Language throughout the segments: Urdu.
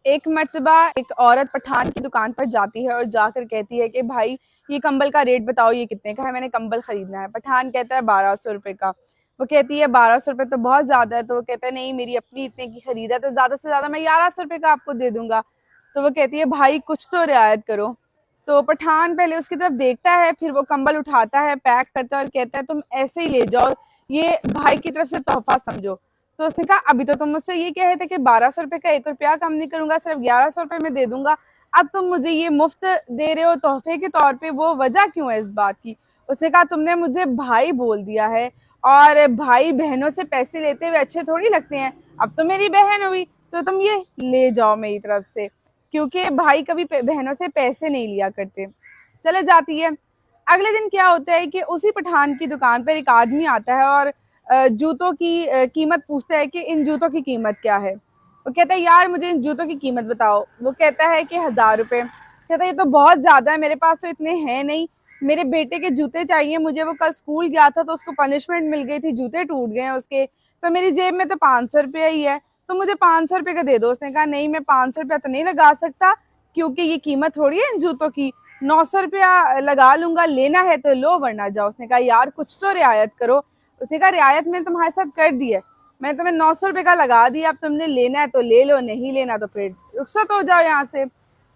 ایک مرتبہ ایک عورت پٹھان کی دکان پر جاتی ہے اور جا کر کہتی ہے کہ بھائی یہ کمبل کا ریٹ بتاؤ، یہ کتنے کا ہے، میں نے کمبل خریدنا ہے۔ پٹھان کہتا ہے 1200 روپے کا۔ وہ کہتی ہے 1200 روپے تو بہت زیادہ ہے، تو وہ کہتا ہے نہیں میری اپنی اتنے کی خرید ہے، تو زیادہ سے زیادہ میں 1100 روپے کا آپ کو دے دوں گا۔ تو وہ کہتی ہے بھائی کچھ تو رعایت کرو۔ تو پٹھان پہلے اس کی طرف دیکھتا ہے، پھر وہ کمبل اٹھاتا ہے، پیک کرتا ہے اور کہتا ہے تم ایسے ہی لے جاؤ، یہ بھائی کی طرف سے تحفہ سمجھو۔ تو اس نے کہا ابھی تو تم مجھ سے یہ کہے تھے کہ 1200 روپے کا 1 روپیہ کم نہیں کروں گا، صرف 1100 روپے میں دے دوں گا، اب تم مجھے یہ مفت دے رہے ہو تحفے کے طور پہ، وہ وجہ کیوں ہے اس بات کی؟ اس نے کہا تم نے مجھے بھائی بول دیا ہے، اور بھائی بہنوں سے پیسے لیتے ہوئے اچھے تھوڑی لگتے ہیں، اب تو میری بہن ہوئی تو تم یہ لے جاؤ میری طرف سے، کیونکہ بھائی کبھی بہنوں سے پیسے نہیں لیا کرتے۔ چلے جاتی ہے۔ اگلے دن کیا ہوتا ہے کہ اسی پٹھان کی دکان پر ایک آدمی آتا ہے اور جوتوں کی قیمت پوچھتا ہے کہ ان جوتوں کی قیمت کیا ہے۔ وہ کہتا ہے یار مجھے ان جوتوں کی قیمت بتاؤ۔ وہ کہتا ہے کہ 1000 روپے۔ کہتا ہے یہ تو بہت زیادہ ہے، میرے پاس تو اتنے ہیں نہیں، میرے بیٹے کے جوتے چاہیے مجھے، وہ کل اسکول گیا تھا تو اس کو پنشمنٹ مل گئی تھی، جوتے ٹوٹ گئے ہیں اس کے، تو میری جیب میں تو 500 روپے ہی ہے، تو مجھے 500 روپے کا دے دو۔ اس نے کہا نہیں میں 500 روپے تو نہیں لگا سکتا، کیونکہ یہ قیمت تھوڑی ہے ان جوتوں کی، 900 روپیہ لگا لوں گا، لینا ہے تو لو ورنہ جاؤ۔ اس نے کہا یار کچھ تو رعایت کرو۔ اس نے کہا رعایت میں تمہارے ساتھ کر دی ہے، میں تمہیں 900 روپے کا لگا دیا، اب تم نے لینا ہے تو لے لو، نہیں لینا تو پھر رخصت ہو جاؤ یہاں سے۔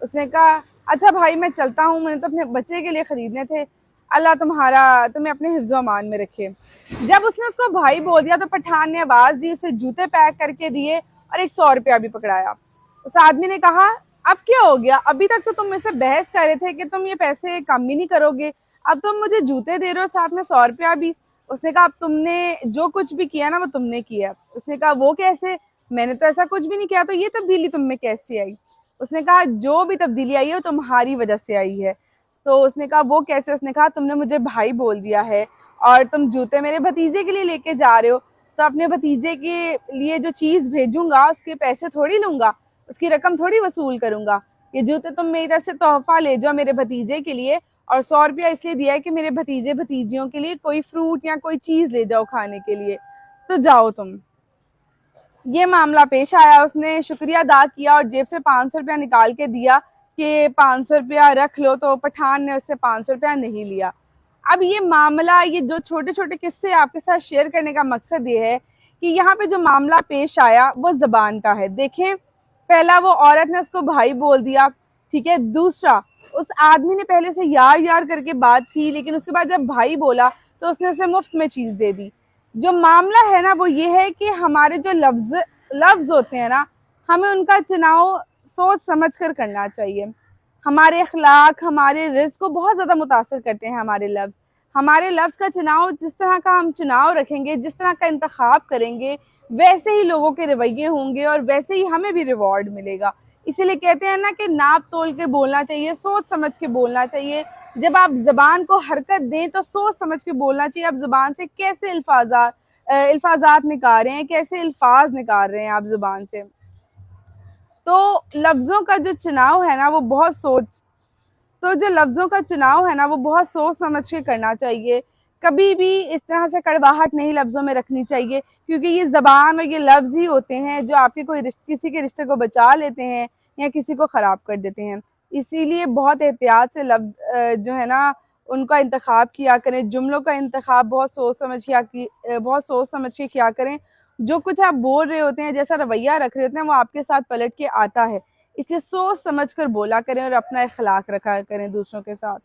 اس نے کہا اچھا بھائی میں چلتا ہوں، میں نے تو اپنے بچے کے لیے خریدنے تھے، اللہ تمہیں اپنے حفظ و امان میں رکھے۔ جب اس نے اس کو بھائی بول دیا تو پٹھان نے آواز دی، اسے جوتے پیک کر کے دیے اور ایک 100 روپیہ بھی پکڑایا۔ اس آدمی نے کہا اب کیا ہو گیا، ابھی تک تو تم مجھ سے بحث کر رہے تھے کہ تم یہ پیسے کم بھی نہیں کرو گے، اب تم مجھے جوتے دے رہے ہو ساتھ میں 100 روپیہ بھی۔ اس نے کہا اب تم نے جو کچھ بھی کیا نا وہ تم نے کیا۔ اس نے کہا وہ کیسے، میں نے تو ایسا کچھ بھی نہیں کیا، تو یہ تبدیلی تم میں کیسے آئی؟ اس نے کہا جو بھی تبدیلی آئی ہے وہ تمہاری وجہ سے آئی ہے۔ تو اس نے کہا وہ کیسے؟ اس نے کہا تم نے مجھے بھائی بول دیا ہے اور تم جوتے میرے بھتیجے کے لیے لے کے جا رہے ہو، تو اپنے بھتیجے کے لیے جو چیز بھیجوں گا اس کے پیسے تھوڑی لوں گا، اس کی رقم تھوڑی وصول کروں گا، یہ جوتے تم میری طرف سے تحفہ لے جاؤ میرے بھتیجے کے لیے، اور 100 روپیہ اس لیے دیا ہے کہ میرے بھتیجے بھتیجیوں کے لیے کوئی فروٹ یا کوئی چیز لے جاؤ کھانے کے لیے، تو جاؤ تم۔ یہ معاملہ پیش آیا، اس نے شکریہ ادا کیا اور جیب سے 500 روپیہ نکال کے دیا کہ 500 روپیہ رکھ لو، تو پٹھان نے اس سے 500 روپیہ نہیں لیا۔ اب یہ معاملہ، یہ جو چھوٹے چھوٹے قصے آپ کے ساتھ شیئر کرنے کا مقصد یہ ہے کہ یہاں پہ جو معاملہ پیش آیا وہ زبان کا ہے۔ دیکھیں پہلا وہ عورت نے اس کو بھائی بول دیا، ٹھیک ہے، دوسرا اس آدمی نے پہلے سے یار یار کر کے بات کی، لیکن اس کے بعد جب بھائی بولا تو اس نے اسے مفت میں چیز دے دی۔ جو معاملہ ہے نا وہ یہ ہے کہ ہمارے جو لفظ ہوتے ہیں نا، ہمیں ان کا چناؤ سوچ سمجھ کر کرنا چاہیے۔ ہمارے اخلاق، ہمارے رزق کو بہت زیادہ متاثر کرتے ہیں ہمارے لفظ کا چناؤ، جس طرح کا ہم چناؤ رکھیں گے، جس طرح کا انتخاب کریں گے، ویسے ہی لوگوں کے رویے ہوں گے اور ویسے ہی ہمیں بھی ریوارڈ ملے گا۔ اسی لیے کہتے ہیں نا کہ ناپ تول کے بولنا چاہیے، سوچ سمجھ کے بولنا چاہیے۔ جب آپ زبان کو حرکت دیں تو سوچ سمجھ کے بولنا چاہیے، آپ زبان سے کیسے الفاظات نکال رہے ہیں، کیسے الفاظ نکال رہے ہیں آپ زبان سے۔ تو لفظوں کا جو چناؤ ہے نا وہ بہت سوچ سمجھ کے کرنا چاہیے۔ کبھی بھی اس طرح سے کڑواہٹ نہیں لفظوں میں رکھنی چاہیے، کیونکہ یہ زبان اور یہ لفظ ہی ہوتے ہیں جو آپ کے کسی کے رشتے کو بچا لیتے ہیں یا کسی کو خراب کر دیتے ہیں۔ اسی لیے بہت احتیاط سے لفظ جو ہے نا ان کا انتخاب کیا کریں، جملوں کا انتخاب بہت سوچ سمجھ کے کیا کریں۔ جو کچھ آپ بول رہے ہوتے ہیں، جیسا رویہ رکھ رہے ہوتے ہیں، وہ آپ کے ساتھ پلٹ کے آتا ہے، اس لیے سوچ سمجھ کر بولا کریں اور اپنا اخلاق رکھا کریں دوسروں کے ساتھ۔